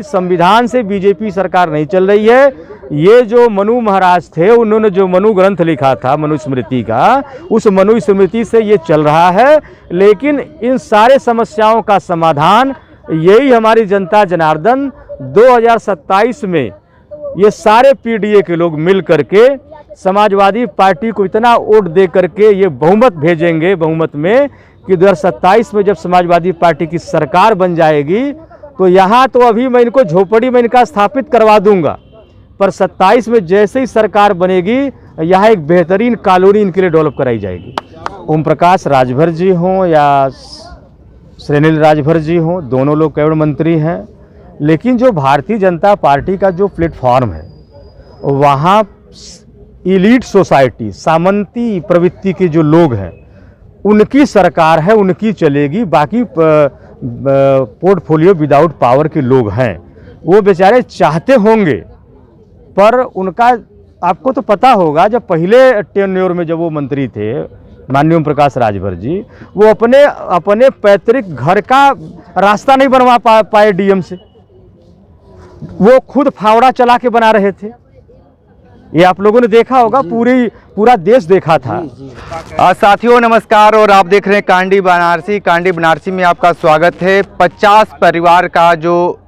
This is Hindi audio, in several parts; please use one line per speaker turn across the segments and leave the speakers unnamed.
संविधान से बीजेपी सरकार नहीं चल रही है। ये जो मनु महाराज थे, उन्होंने जो मनु ग्रंथ लिखा था मनुस्मृति का, उस मनुस्मृति से ये चल रहा है। लेकिन इन सारे समस्याओं का समाधान यही हमारी जनता जनार्दन 2027 में ये सारे पीडीए के लोग मिल करके समाजवादी पार्टी को इतना वोट दे करके ये बहुमत भेजेंगे, बहुमत में कि 2027 में जब समाजवादी पार्टी की सरकार बन जाएगी तो यहाँ तो अभी मैं इनको झोपड़ी में इनका स्थापित करवा दूंगा, पर 27 में जैसे ही सरकार बनेगी यहाँ एक बेहतरीन कॉलोनी इनके लिए डेवलप कराई जाएगी। ओम प्रकाश राजभर जी हों या श्रीनील राजभर जी हों, दोनों लोग कैबिनेट मंत्री हैं। लेकिन जो भारतीय जनता पार्टी का जो प्लेटफॉर्म है वहाँ इलीट सोसाइटी, सामंती प्रवृत्ति के जो लोग हैं उनकी सरकार है, उनकी चलेगी। बाकी पोर्टफोलियो विदाउट पावर के लोग हैं, वो बेचारे चाहते होंगे, पर उनका आपको तो पता होगा जब पहले टेन्योर में जब वो मंत्री थे माननीय ओम प्रकाश राजभर जी, वो अपने पैतृक घर का रास्ता नहीं बनवा पाए डीएम से, वो खुद फावड़ा चला के बना रहे थे। ये आप लोगों ने देखा होगा, पूरा देश देखा था।
साथियों नमस्कार, और आप देख रहे हैं कांडी बनारसी। कांडी बनारसी में आपका स्वागत है। 50 परिवार का जो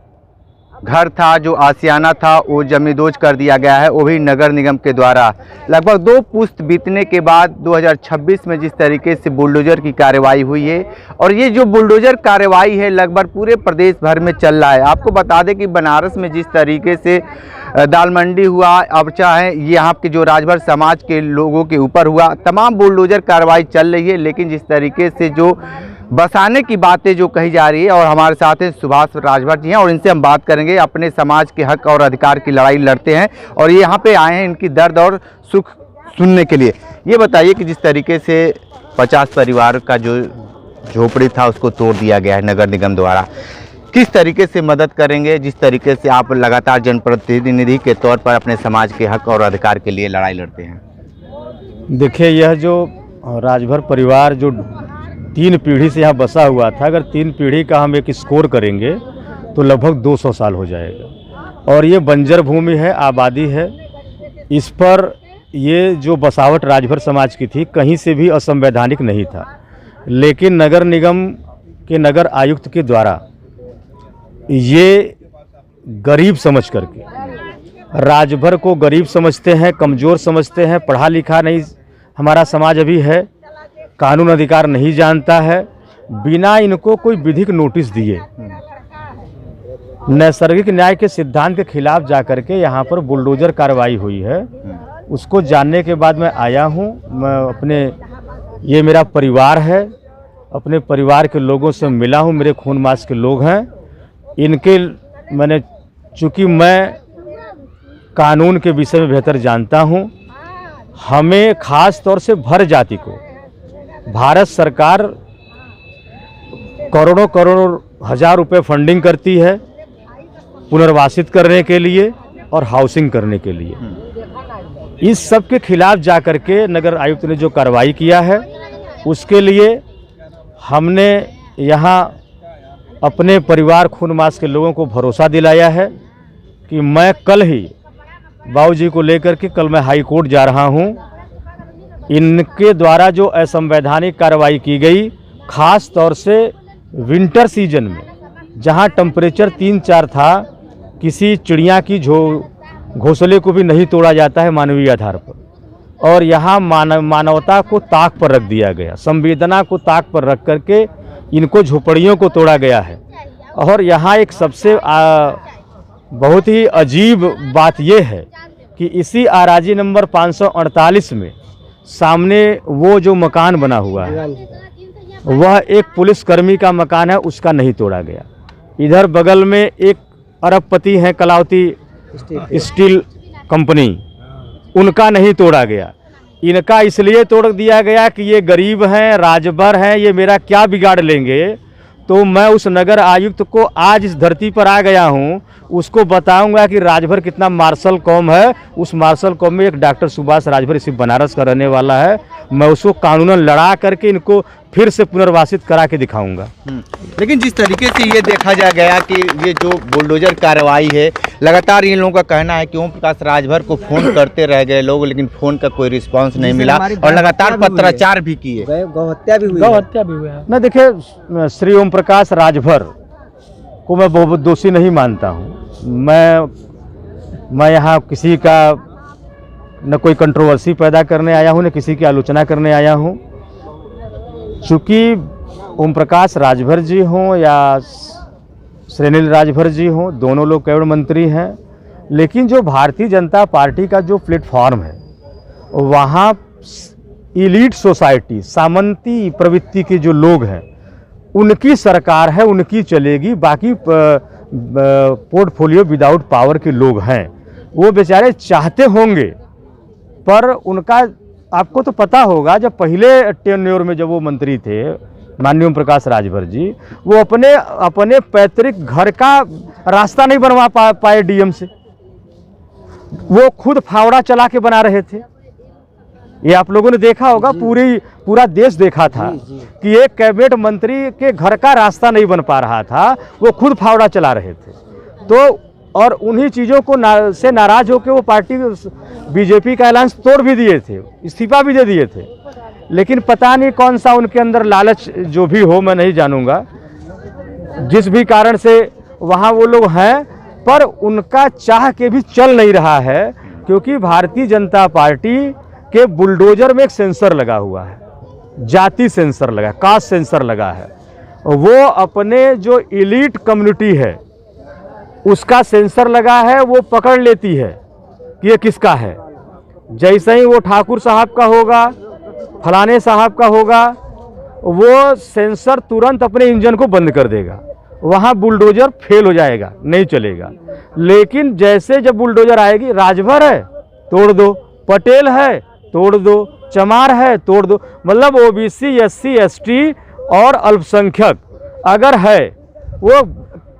घर था, जो आशियाना था, वो जमींदोज कर दिया गया है, वो भी नगर निगम के द्वारा। लगभग 2 पुश्त बीतने के बाद 2026 में जिस तरीके से बुलडोजर की कार्रवाई हुई है, और ये जो बुलडोजर कार्रवाई है लगभग पूरे प्रदेश भर में चल रहा है। आपको बता दें कि बनारस में जिस तरीके से दाल मंडी हुआ, अब चाहे यहाँ के जो राजभर समाज के लोगों के ऊपर हुआ, तमाम बुलडोजर कार्रवाई चल रही है। लेकिन जिस तरीके से जो बसाने की बातें जो कही जा रही है, और हमारे साथ हैं सुभाष राजभर जी हैं, और इनसे हम बात करेंगे। अपने समाज के हक और अधिकार की लड़ाई लड़ते हैं और ये यहाँ पे आए हैं इनकी दर्द और सुख सुनने के लिए। ये बताइए कि जिस तरीके से 50 परिवार का जो झोपड़ी था उसको तोड़ दिया गया है नगर निगम द्वारा, किस तरीके से मदद करेंगे, जिस तरीके से आप लगातार जनप्रतिनिधि के तौर पर अपने समाज के हक और अधिकार के लिए लड़ाई लड़ते हैं?
देखिए, यह जो राजभर परिवार जो 3 पीढ़ी से यहाँ बसा हुआ था, अगर 3 पीढ़ी का हम एक स्कोर करेंगे तो लगभग 200 साल हो जाएगा। और ये बंजर भूमि है, आबादी है, इस पर ये जो बसावट राजभर समाज की थी कहीं से भी असंवैधानिक नहीं था। लेकिन नगर निगम के नगर आयुक्त के द्वारा ये गरीब समझ करके, राजभर को गरीब समझते हैं, कमज़ोर समझते हैं, पढ़ा लिखा नहीं हमारा समाज अभी है, कानून अधिकार नहीं जानता है, बिना इनको कोई विधिक नोटिस दिए नैसर्गिक न्याय के सिद्धांत के खिलाफ जाकर के यहाँ पर बुलडोजर कार्रवाई हुई है। उसको जानने के बाद मैं आया हूँ। मैं ये मेरा परिवार है, अपने परिवार के लोगों से मिला हूँ, मेरे खून मांस के लोग हैं। इनके चूँकि मैं कानून के विषय में बेहतर जानता हूँ, हमें ख़ास तौर से भर जाति को भारत सरकार करोड़ों हज़ार रुपए फंडिंग करती है पुनर्वासित करने के लिए और हाउसिंग करने के लिए। इस सब के खिलाफ जाकर के नगर आयुक्त ने जो कार्रवाई किया है, उसके लिए हमने यहाँ अपने परिवार खून मांस के लोगों को भरोसा दिलाया है कि मैं कल ही बाबूजी को लेकर के कल मैं हाई कोर्ट जा रहा हूँ। इनके द्वारा जो असंवैधानिक कार्रवाई की गई, ख़ास तौर से विंटर सीजन में जहाँ टेम्परेचर 3-4 था, किसी चिड़िया की घोंसले को भी नहीं तोड़ा जाता है मानवीय आधार पर, और यहाँ मानवता को ताक पर रख दिया गया, संवेदना को ताक पर रख करके इनको झोपड़ियों को तोड़ा गया है। और यहाँ एक सबसे बहुत ही अजीब बात यह है कि इसी आराजी नंबर 548 में सामने वो जो मकान बना हुआ है वह एक पुलिसकर्मी का मकान है, उसका नहीं तोड़ा गया। इधर बगल में एक अरबपति हैं कलावती स्टील कंपनी, उनका नहीं तोड़ा गया। इनका इसलिए तोड़ दिया गया कि ये गरीब हैं, राजभर हैं, ये मेरा क्या बिगाड़ लेंगे, तो मैं उस नगर आयुक्त को आज इस धरती पर आ गया हूँ, उसको बताऊंगा कि राजभर कितना मार्शल कौम है। उस मार्शल कौम में एक डॉक्टर सुभाष राजभर इसी बनारस का रहने वाला है। मैं उसको कानूनन लड़ा करके इनको फिर से पुनर्वासित करा के दिखाऊंगा।
लेकिन जिस तरीके से ये देखा जा गया कि ये जो बुलडोजर कार्रवाई है, लगातार इन लोगों का कहना है कि ओम प्रकाश राजभर को फोन करते रह गए लोग, लेकिन फोन का कोई रिस्पांस नहीं मिला और लगातार पत्राचार भी किए,
गौहत्या भी हुई है।
न देखिए, श्री ओम प्रकाश राजभर को मैं बहुत दोषी नहीं मानता हूँ। मैं यहाँ किसी का न कोई कंट्रोवर्सी पैदा करने आया हूँ, न किसी की आलोचना करने आया हूँ। चूँकि ओम प्रकाश राजभर जी हों या श्रीनील राजभर जी हों, दोनों लोग कैबिनेट मंत्री हैं, लेकिन जो भारतीय जनता पार्टी का जो प्लेटफॉर्म है वहाँ इलीट सोसाइटी, सामंती प्रवृत्ति के जो लोग हैं उनकी सरकार है, उनकी चलेगी। बाकी पोर्टफोलियो विदाउट पावर के लोग हैं, वो बेचारे चाहते होंगे, पर उनका आपको तो पता होगा, जब पहले टेन्योर में जब वो मंत्री थे माननीय ओम प्रकाश राजभर जी, वो अपने पैतृक घर का रास्ता नहीं बनवा पाए डीएम से, वो खुद फावड़ा चला के बना रहे थे। ये आप लोगों ने देखा होगा, पूरा देश देखा था कि एक कैबिनेट मंत्री के घर का रास्ता नहीं बन पा रहा था, वो खुद फावड़ा चला रहे थे। तो और उन्हीं चीज़ों को से नाराज होकर वो पार्टी बीजेपी का अलायंस तोड़ भी दिए थे, इस्तीफा भी दे दिए थे। लेकिन पता नहीं कौन सा उनके अंदर लालच जो भी हो, मैं नहीं जानूंगा, जिस भी कारण से वहाँ वो लोग हैं, पर उनका चाह के भी चल नहीं रहा है, क्योंकि भारतीय जनता पार्टी के बुलडोजर में एक सेंसर लगा हुआ है, जाति सेंसर लगा, कास्ट सेंसर लगा है। वो अपने जो इलीट कम्युनिटी है उसका सेंसर लगा है, वो पकड़ लेती है कि ये किसका है। जैसे ही वो ठाकुर साहब का होगा, फलाने साहब का होगा, वो सेंसर तुरंत अपने इंजन को बंद कर देगा, वहाँ बुलडोजर फेल हो जाएगा, नहीं चलेगा। लेकिन जैसे जब बुलडोजर आएगी, राजभर है तोड़ दो, पटेल है तोड़ दो, चमार है तोड़ दो, मतलब ओबीसी, एससी, एसटी और अल्पसंख्यक अगर है, वो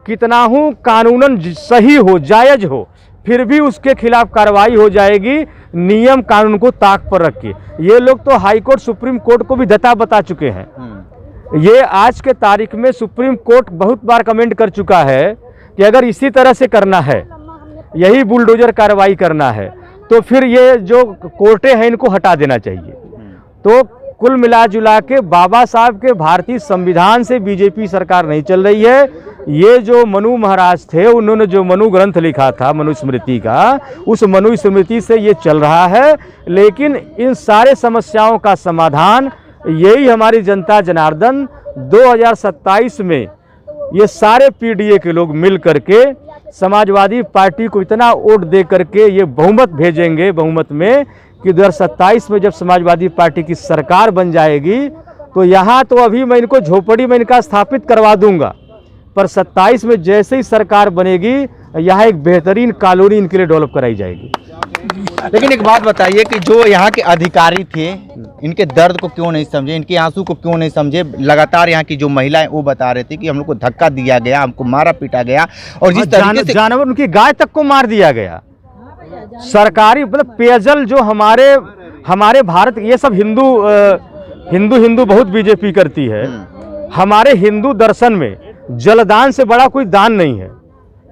कितना हूँ कानूनन सही हो, जायज हो, फिर भी उसके खिलाफ कार्रवाई हो जाएगी, नियम कानून को ताक पर रख के। ये लोग तो हाई कोर्ट, सुप्रीम कोर्ट को भी दता बता चुके हैं। ये आज के तारीख में सुप्रीम कोर्ट बहुत बार कमेंट कर चुका है कि अगर इसी तरह से करना है, यही बुलडोजर कार्रवाई करना है, तो फिर ये जो कोर्टें हैं इनको हटा देना चाहिए। तो कुल मिला जुला के बाबा साहब के भारतीय संविधान से बीजेपी सरकार नहीं चल रही है। ये जो मनु महाराज थे, उन्होंने जो मनु ग्रंथ लिखा था मनुस्मृति का, उस मनुस्मृति से ये चल रहा है। लेकिन इन सारे समस्याओं का समाधान यही हमारी जनता जनार्दन 2027 में ये सारे पीडीए के लोग मिल करके समाजवादी पार्टी को इतना वोट दे करके ये बहुमत भेजेंगे, बहुमत में कि 2027 में जब समाजवादी पार्टी की सरकार बन जाएगी, तो यहाँ तो अभी मैं इनको झोपड़ी में इनका स्थापित करवा दूंगा, पर 27 में जैसे ही सरकार बनेगी, यहाँ एक बेहतरीन कॉलोनी इनके लिए डेवलप कराई जाएगी।
लेकिन एक बात बताइए कि जो यहाँ के अधिकारी थे, इनके दर्द को क्यों नहीं समझे, इनके आंसू को क्यों नहीं समझे। लगातार यहाँ की जो महिलाएं वो बता रही थी कि हम लोग को धक्का दिया गया, हमको मारा पीटा गया, और जिस तरीके से जानवर,
उनकी गाय तक को मार दिया गया। सरकारी मतलब पेयजल जो हमारे भारत, ये सब हिंदू बहुत बीजेपी करती है। हमारे हिंदू दर्शन में जलदान से बड़ा कोई दान नहीं है।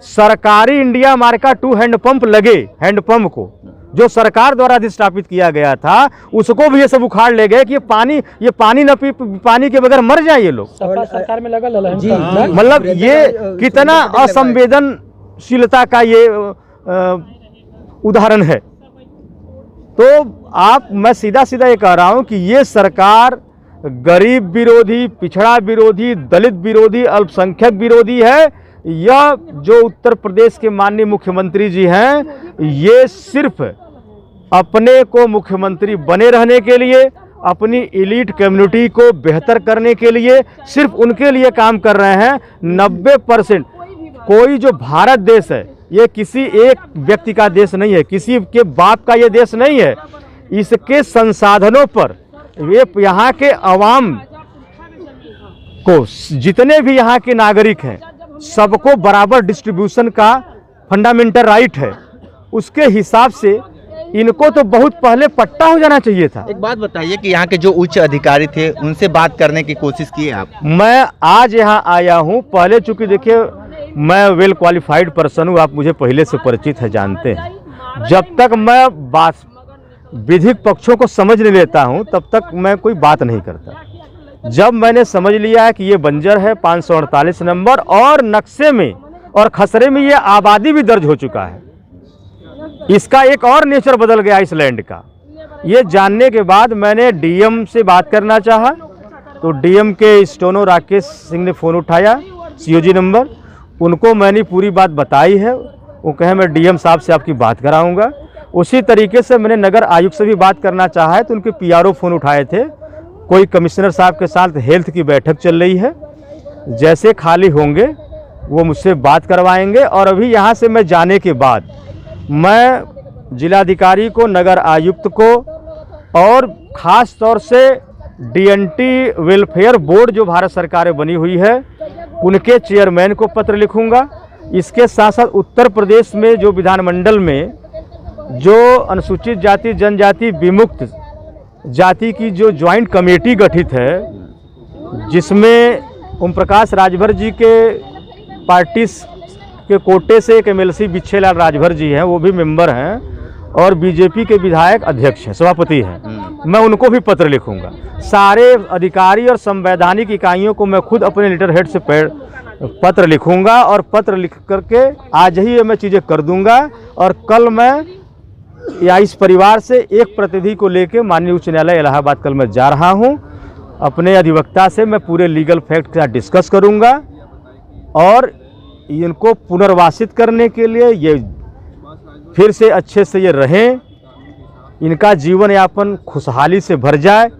सरकारी इंडिया मार्का 2 हैंडपंप लगे, हैंडपंप को जो सरकार द्वारा अधिस्थापित किया गया था, उसको भी ये सब उखाड़ ले गए कि ये पानी न पी, पानी के बगैर मर जाए ये लोग।
सरकार में लगा जी,
मतलब ये कितना असंवेदनशीलता का ये उदाहरण है। तो मैं सीधा ये कह रहा हूं कि ये सरकार गरीब विरोधी, पिछड़ा विरोधी, दलित विरोधी, अल्पसंख्यक विरोधी है। यह जो उत्तर प्रदेश के माननीय मुख्यमंत्री जी हैं, ये सिर्फ अपने को मुख्यमंत्री बने रहने के लिए, अपनी एलीट कम्युनिटी को बेहतर करने के लिए, सिर्फ उनके लिए काम कर रहे हैं। 90% कोई जो भारत देश है, ये किसी एक व्यक्ति का देश नहीं है, किसी के बाप का ये देश नहीं है। इसके संसाधनों पर ये यहाँ के अवाम को, जितने भी यहाँ के नागरिक हैं सबको बराबर डिस्ट्रीब्यूशन का फंडामेंटल राइट है। उसके हिसाब से इनको तो बहुत पहले पट्टा हो जाना चाहिए था।
एक बात बताइए कि यहाँ के जो उच्च अधिकारी थे उनसे बात करने की कोशिश की आप?
मैं आज यहाँ आया हूँ, पहले चूंकि देखिए मैं वेल क्वालिफाइड पर्सन हूँ, आप मुझे पहले से परिचित है, जानते हैं। जब तक मैं बात विधिक पक्षों को समझ नहीं लेता हूँ तब तक मैं कोई बात नहीं करता। जब मैंने समझ लिया है कि ये बंजर है 548 नंबर और नक्शे में और खसरे में ये आबादी भी दर्ज हो चुका है, इसका एक और नेचर बदल गया इस लैंड का, ये जानने के बाद मैंने डीएम से बात करना चाहा। तो डीएम के स्टोनो राकेश सिंह ने फ़ोन उठाया, सीओजी नंबर, उनको मैंने पूरी बात बताई है। वो कहे मैं डीएम साहब से आपकी बात कराऊंगा। उसी तरीके से मैंने नगर आयुक्त से भी बात करना चाहा है तो उनके पीआरओ फ़ोन उठाए थे। कोई कमिश्नर साहब के साथ हेल्थ की बैठक चल रही है, जैसे खाली होंगे वो मुझसे बात करवाएंगे। और अभी यहाँ से मैं जाने के बाद मैं जिलाधिकारी को, नगर आयुक्त को और ख़ास तौर से डीएनटी वेलफेयर बोर्ड जो भारत सरकार में बनी हुई है उनके चेयरमैन को पत्र लिखूंगा। इसके साथ साथ उत्तर प्रदेश में जो विधानमंडल में जो अनुसूचित जाति जनजाति विमुक्त जाति की जो ज्वाइंट कमेटी गठित है, जिसमें ओम प्रकाश राजभर जी के पार्टी के कोटे से एक एमएलसी बिच्छेलाल राजभर जी हैं, वो भी मेंबर हैं, और बीजेपी के विधायक अध्यक्ष हैं, सभापति हैं, मैं उनको भी पत्र लिखूंगा। सारे अधिकारी और संवैधानिक इकाइयों को मैं खुद अपने लेटर हेड से पत्र लिखूंगा और पत्र लिख करके आज ही मैं चीज़ें कर दूंगा। और कल मैं या इस परिवार से एक प्रतिनिधि को लेकर माननीय उच्च न्यायालय इलाहाबाद कल मैं जा रहा हूं। अपने अधिवक्ता से मैं पूरे लीगल फैक्ट के साथ डिस्कस करूंगा और इनको पुनर्वासित करने के लिए ये फिर से अच्छे से ये रहें, इनका जीवन यापन खुशहाली से भर जाए,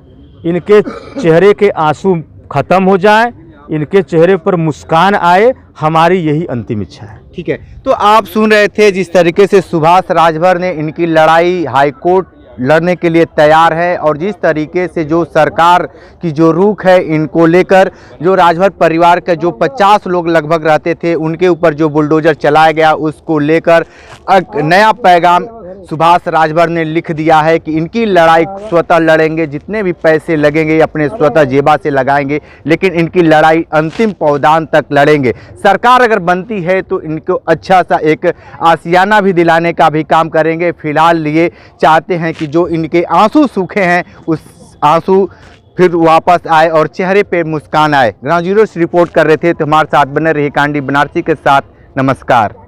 इनके चेहरे के आंसू खत्म हो जाए, इनके चेहरे पर मुस्कान आए, हमारी यही अंतिम इच्छा है।
ठीक है, तो आप सुन रहे थे जिस तरीके से सुभाष राजभर ने इनकी लड़ाई हाईकोर्ट लड़ने के लिए तैयार है और जिस तरीके से जो सरकार की जो रुख है इनको लेकर, जो राजभर परिवार के जो 50 लोग लगभग रहते थे उनके ऊपर जो बुलडोजर चलाया गया उसको लेकर एक नया पैगाम सुभाष राजभर ने लिख दिया है कि इनकी लड़ाई स्वतः लड़ेंगे, जितने भी पैसे लगेंगे अपने स्वतः जेबा से लगाएंगे, लेकिन इनकी लड़ाई अंतिम पौदान तक लड़ेंगे। सरकार अगर बनती है तो इनको अच्छा सा एक आशियाना भी दिलाने का भी काम करेंगे। फिलहाल लिए चाहते हैं कि जो इनके आंसू सूखे हैं उस आंसू फिर वापस आए और चेहरे पे मुस्कान आए। ग्राउंड जीरो से रिपोर्ट कर रहे थे, तो हमारे साथ बने रहिए कांडी बनारसी के साथ। नमस्कार।